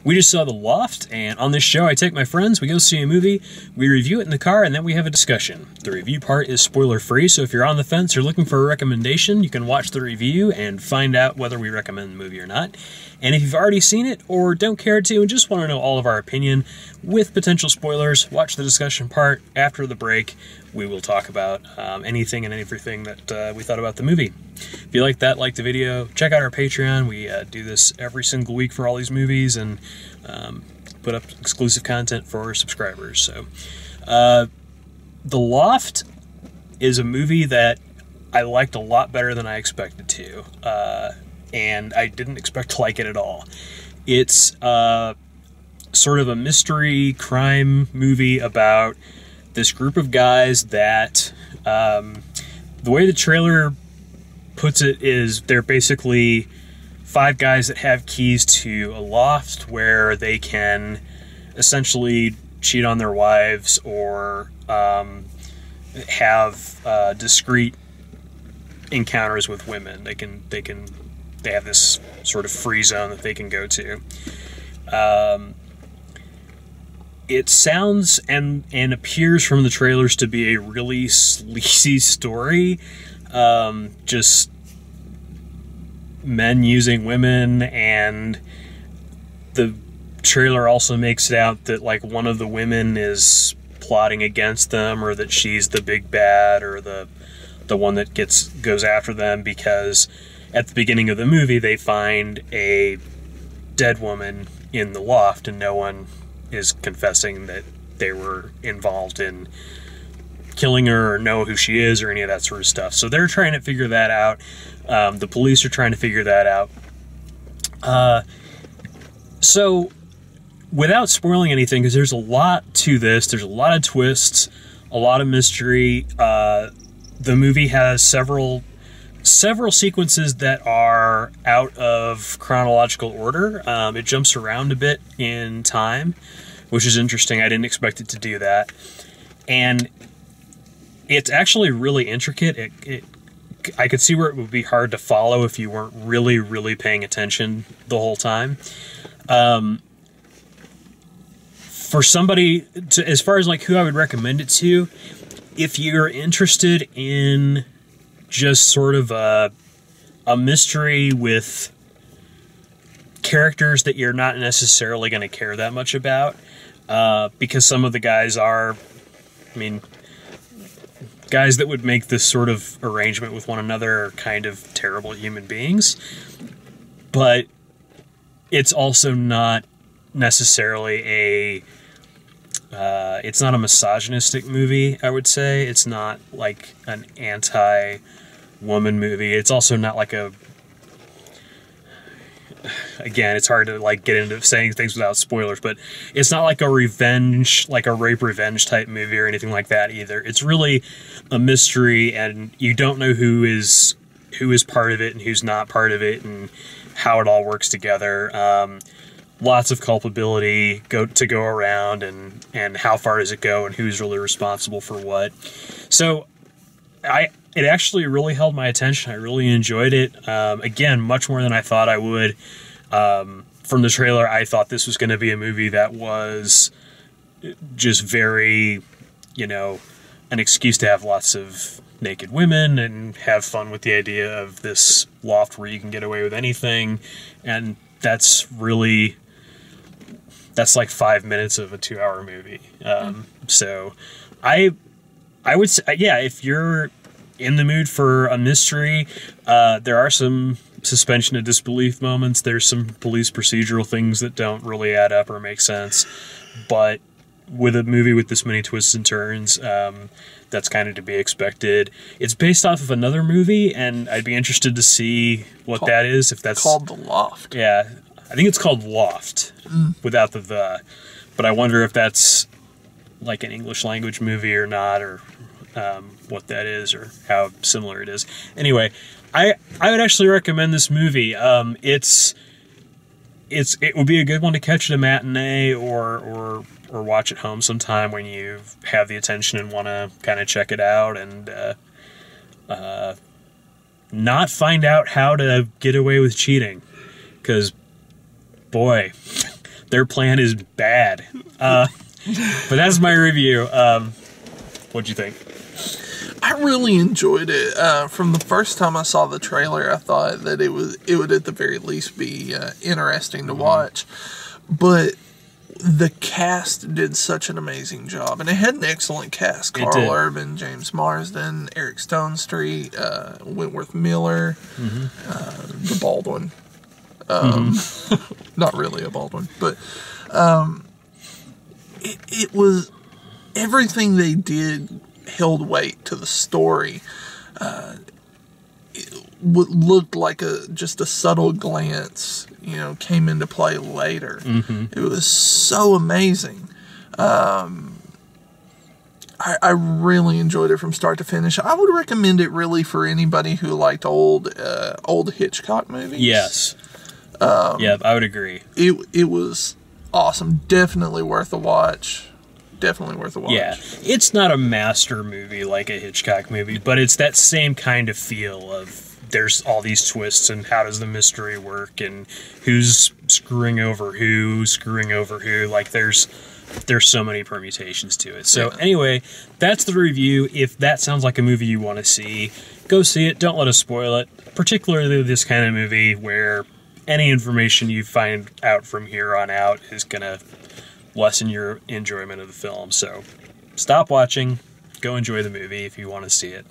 We just saw The Loft, and on this show I take my friends, we go see a movie, we review it in the car, and then we have a discussion. The review part is spoiler-free, so if you're on the fence or looking for a recommendation, you can watch the review and find out whether we recommend the movie or not. And if you've already seen it, or don't care to, and just want to know all of our opinion, with potential spoilers, watch the discussion part. After the break, we will talk about anything and everything that we thought about the movie. If you like that, like the video, check out our Patreon. We do this every single week for all these movies and put up exclusive content for our subscribers. So, The Loft is a movie that I liked a lot better than I expected to, and I didn't expect to like it at all. It's sort of a mystery crime movie about this group of guys that, the way the trailer puts it is they're basically 5 guys that have keys to a loft where they can essentially cheat on their wives or have discreet encounters with women. They have this sort of free zone that they can go to. It sounds and appears from the trailers to be a really sleazy story. Just men using women, and the trailer also makes it out that like one of the women is plotting against them, or that she's the big bad, or the one that goes after them, because at the beginning of the movie they find a dead woman in the loft and no one is confessing that they were involved in killing her or know who she is or any of that sort of stuff. So they're trying to figure that out. The police are trying to figure that out. So without spoiling anything, because there's a lot to this, there's a lot of twists, a lot of mystery. The movie has several sequences that are out of chronological order. It jumps around a bit in time, which is interesting. I didn't expect it to do that. And it's actually really intricate. I could see where it would be hard to follow if you weren't really, really paying attention the whole time. For somebody, as far as like who I would recommend it to, if you're interested in just sort of a mystery with characters that you're not necessarily going to care that much about, because some of the guys are, guys that would make this sort of arrangement with one another are kind of terrible human beings, but it's also not necessarily it's not a misogynistic movie, I would say. It's not like an anti-woman movie. It's also not like again, it's hard to like get into saying things without spoilers, but it's not like a rape revenge type movie or anything like that either. It's really a mystery, and you don't know who is part of it and who's not part of it, and how it all works together. Lots of culpability to go around, and how far does it go, and who's really responsible for what. So it actually really held my attention. I really enjoyed it. Again, much more than I thought I would. From the trailer, I thought this was going to be a movie that was just very, an excuse to have lots of naked women and have fun with the idea of this loft where you can get away with anything. And that's like 5 minutes of a 2-hour movie. So I would say, yeah, if you're in the mood for a mystery, there are some suspension of disbelief moments. There's some police procedural things that don't really add up or make sense. But with a movie with this many twists and turns, that's kind of to be expected. It's based off of another movie, and I'd be interested to see what that is. If that's called The Loft. Yeah, I think it's called Loft, without the. But I wonder if that's like an English language movie or not, or what that is, or how similar it is. Anyway, I would actually recommend this movie. It would be a good one to catch at a matinee or watch at home sometime when you have the attention and want to kind of check it out and not find out how to get away with cheating, because boy, Their plan is bad. But that's my review. What'd you think? I really enjoyed it. From the first time I saw the trailer, I thought that it would at the very least be interesting to watch. But the cast did such an amazing job, and it had an excellent cast. Carl Urban, James Marsden, Eric Stonestreet, Wentworth Miller, the bald one. Not really a bald one, but it was everything they did held weight to the story. What looked like just a subtle glance, came into play later. It was so amazing. I really enjoyed it from start to finish. I would recommend it really for anybody who liked old Hitchcock movies. Yes. Yeah, I would agree. It was awesome. Definitely worth a watch. Definitely worth a watch. Yeah, it's not a master movie like a Hitchcock movie, but it's that same kind of feel of there's all these twists and how does the mystery work and who's screwing over who. Like there's so many permutations to it. So anyway, that's the review. If that sounds like a movie you want to see, go see it. Don't let us spoil it. Particularly this kind of movie where any information you find out from here on out is going to lessen your enjoyment of the film. So stop watching, go enjoy the movie if you want to see it.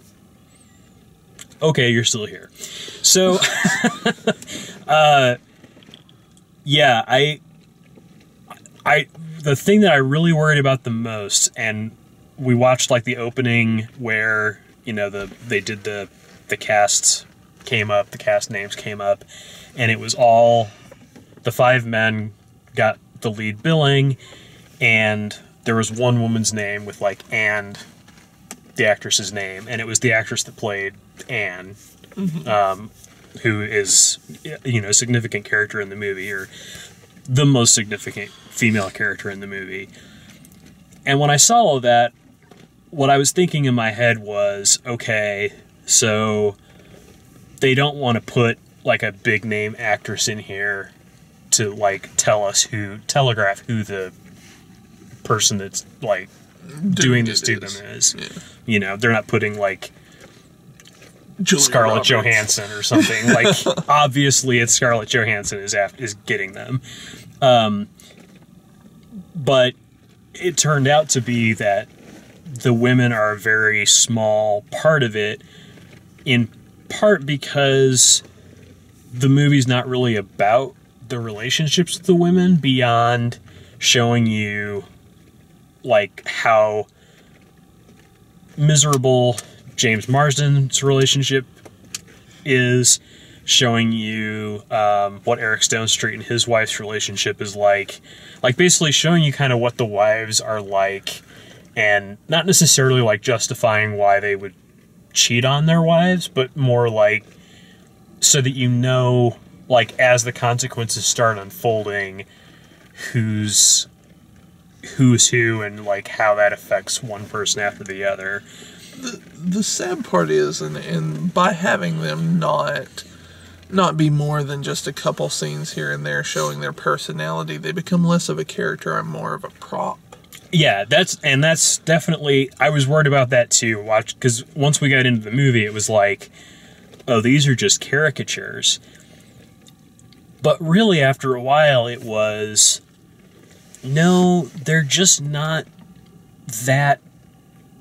Okay, you're still here. So yeah, the thing that I really worried about the most, and we watched like the opening where they did the cast came up, the cast names came up, and it was all the 5 men got the lead billing, and there was one woman's name with and the actress's name, and it was the actress that played Anne, who is a significant character in the movie, or the most significant female character in the movie. And when I saw all of that, what I was thinking in my head was, okay, so they don't want to put like a big name actress in here to telegraph who the person that's like doing this to them is. Yeah. They're not putting like Scarlett Johansson or something. Like obviously it's Scarlett Johansson is getting them. But it turned out to be that the women are a very small part of it, in part because the movie's not really about the relationships with the women beyond showing you like how miserable James Marsden's relationship is, showing you what Eric Stonestreet and his wife's relationship is like basically showing you kind of what the wives are like, and not necessarily like justifying why they would cheat on their wives, but more like so that like as the consequences start unfolding, who's who and like how that affects one person after the other. The sad part is, and by having them not be more than just a couple scenes here and there showing their personality, they become less of a character and more of a prop. Yeah, that's definitely, I was worried about that too. Because once we got into the movie, it was like, oh, these are just caricatures. But really, after a while, it was, no, they're just not that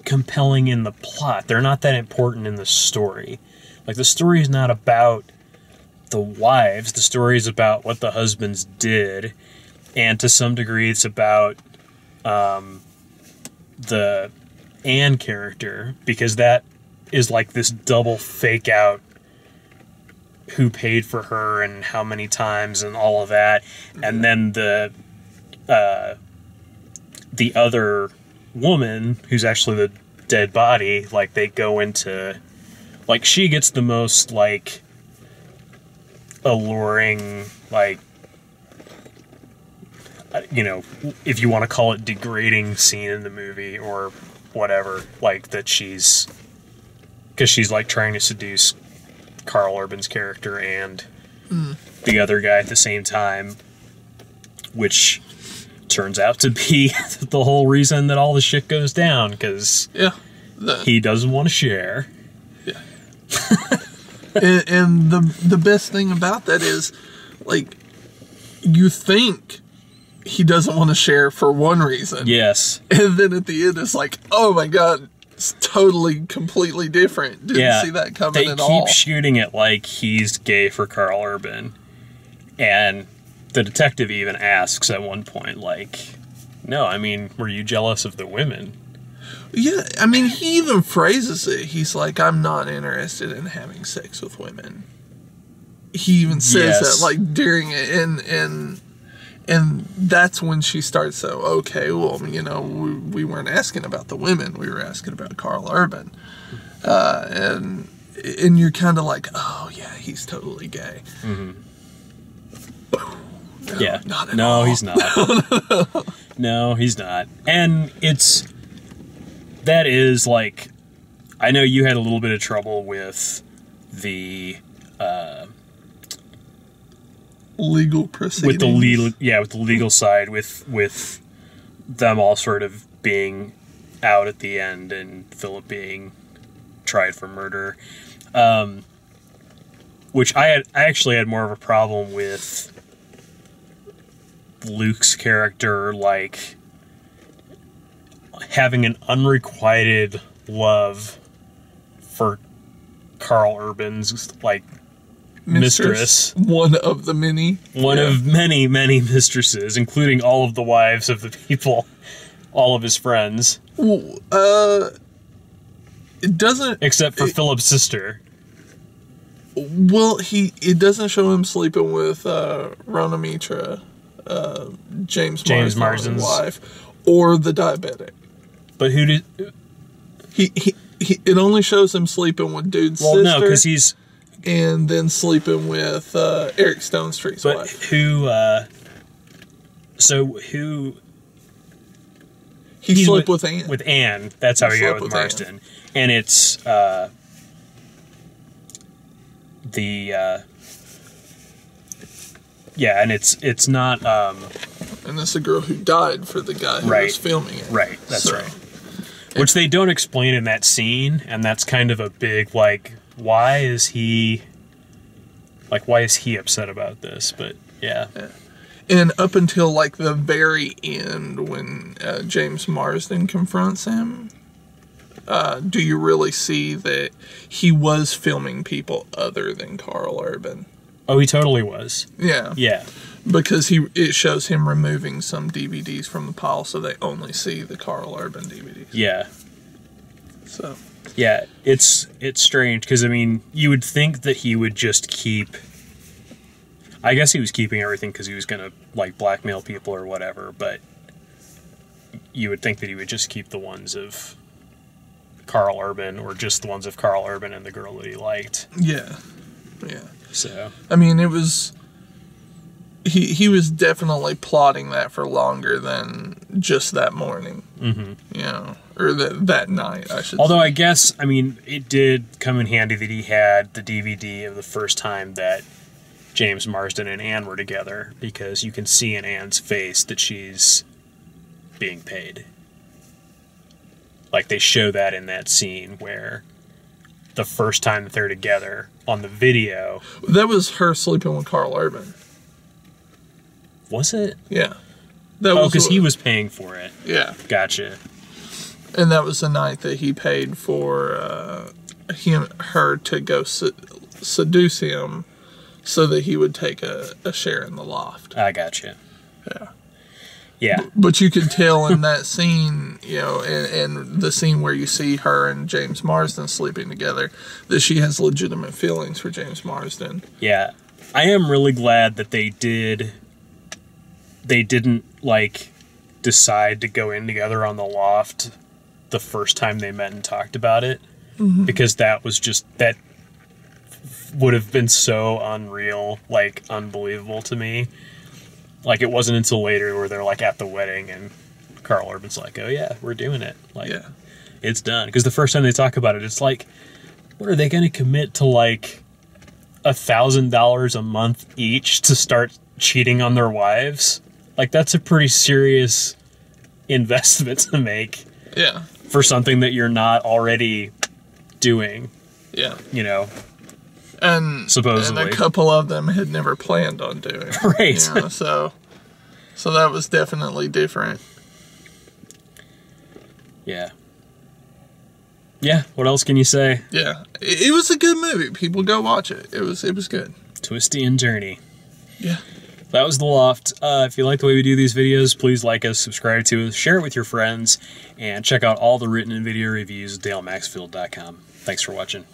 compelling in the plot. They're not that important in the story. Like, the story is not about the wives. The story is about what the husbands did. And to some degree, it's about the Anne character, because that is like this double fake out who paid for her and how many times and all of that. And then the other woman who's actually the dead body, like they go into, like she gets the most like alluring, like, if you want to call it degrading scene in the movie or whatever, like that because she's like trying to seduce Carl Urban's character and the other guy at the same time, which turns out to be the whole reason that all the shit goes down, because he doesn't want to share. Yeah. and the best thing about that is, like, you think he doesn't want to share for one reason. Yes. And then at the end, it's like, oh my God, it's totally, completely different. Didn't see that coming at all. They keep shooting it like he's gay for Carl Urban. And the detective even asks at one point, like, no, I mean, were you jealous of the women? Yeah, I mean, he even phrases it. He's like, I'm not interested in having sex with women. He even says that, like, during it, and that's when she starts, so, okay, well, you know, we weren't asking about the women, we were asking about Carl Urban. And you're kind of like, oh, yeah, he's totally gay. Mm-hmm. No, yeah. Not at all. He's not. No, he's not. And that is, like, I know you had a little bit of trouble with the legal proceedings. With the legal side, with them all sort of being out at the end and Philip being tried for murder. Which I actually had more of a problem with Luke's character, like, having an unrequited love for Carl Urban's, like, mistress. One of the many. One of many, many mistresses, including all of the wives of the people, all of his friends. Well, it doesn't... Except for Philip's sister. Well, it doesn't show him sleeping with Rona Mitra, James Marsden's wife, or the diabetic. But who did... It only shows him sleeping with dude's sister. Well, no, because he's... And then sleeping with Eric Stone Street's wife. But who... So who... He slept with Anne. With Anne. That's how he got with Marsden. Anne. And it's... Yeah, and it's not... And it's the girl who died for the guy who was filming it. Right, that's right. Which they don't explain in that scene, and that's kind of a big, like, why is he upset about this? But, yeah. And up until, like, the very end, when James Marsden confronts him, do you really see that he was filming people other than Carl Urban? Oh, he totally was. Yeah. Yeah. Because it shows him removing some DVDs from the pile so they only see the Carl Urban DVDs. Yeah. So. Yeah, it's strange, because, I mean, you would think that he would just keep... I guess he was keeping everything because he was going to, like, blackmail people or whatever, but you would think that he would just keep the ones of Carl Urban, or just the ones of Carl Urban and the girl that he liked. Yeah. Yeah. So. I mean, it was... He was definitely plotting that for longer than just that morning. Mm-hmm. You know, or that night, I should say. Although I guess, I mean, it did come in handy that he had the DVD of the first time that James Marsden and Anne were together, because you can see in Anne's face that she's being paid. Like, they show that in that scene where the first time that they're together on the video... That was her sleeping with Carl Urban. Was it? Yeah. Because he was paying for it. Yeah. Gotcha. And that was the night that he paid for her to go seduce him so that he would take a share in the loft. I gotcha. Yeah. Yeah. But you could tell in that scene, you know, and the scene where you see her and James Marsden sleeping together, that she has legitimate feelings for James Marsden. Yeah. I am really glad that they didn't, like, decide to go in together on the loft the first time they met and talked about it. Mm-hmm. Because that would have been so unreal, like, unbelievable to me. Like, it wasn't until later where they're, like, at the wedding and Carl Urban's like, oh, yeah, we're doing it. Like, yeah. It's done. Because the first time they talk about it, it's like, what are they going to commit to, like, $1,000 a month each to start cheating on their wives? Like, that's a pretty serious investment to make Yeah. for something that you're not already doing, Yeah. you know, supposedly. And a couple of them had never planned on doing it. Right. You know, so that was definitely different. Yeah. Yeah, what else can you say? Yeah. It was a good movie. People go watch it. It was good. Twisty and turny. Yeah. That was The Loft. If you like the way we do these videos, please like us, subscribe to us, share it with your friends, and check out all the written and video reviews at dalemaxfield.com. Thanks for watching.